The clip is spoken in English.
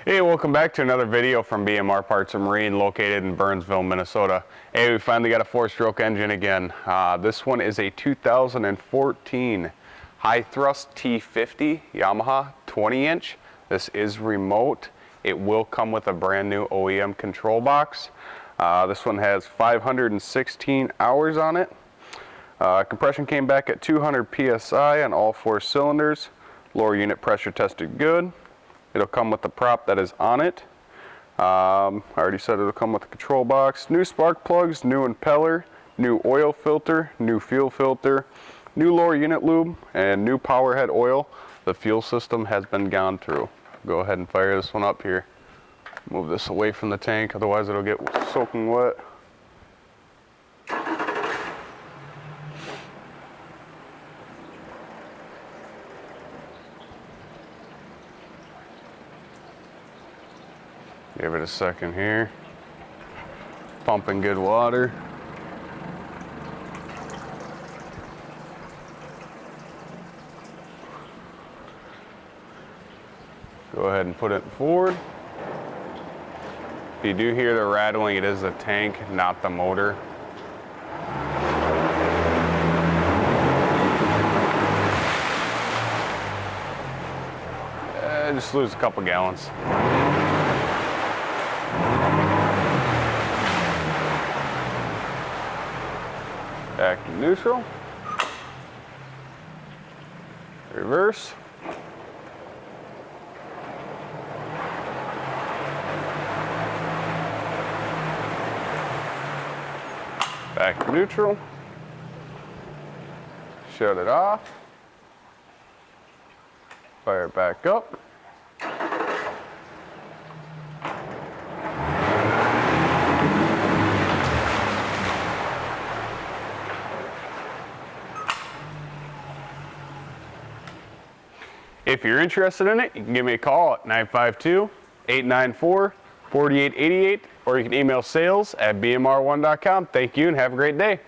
Hey, welcome back to another video from BMR Parts and Marine located in Burnsville, Minnesota. Hey, we finally got a 4-stroke engine again. This one is a 2014 high thrust T50 Yamaha 20-inch. This is remote. It will come with a brand new OEM control box. This one has 516 hours on it. Compression came back at 200 psi on all 4 cylinders. Lower unit pressure tested good. It'll come with the prop that is on it. I already said it'll come with the control box. New spark plugs, new impeller, new oil filter, new fuel filter, new lower unit lube, and new power head oil. The fuel system has been gone through. Go ahead and fire this one up here. Move this away from the tank, otherwise it'll get soaking wet. Give it a second here. Pumping good water. Go ahead and put it forward. If you do hear the rattling, it is the tank, not the motor. Just lose a couple gallons. Back to neutral. Reverse. Back to neutral. Shut it off. Fire it back up. If you're interested in it, you can give me a call at 952-894-4888, or you can email sales@bmr1.com. Thank you and have a great day.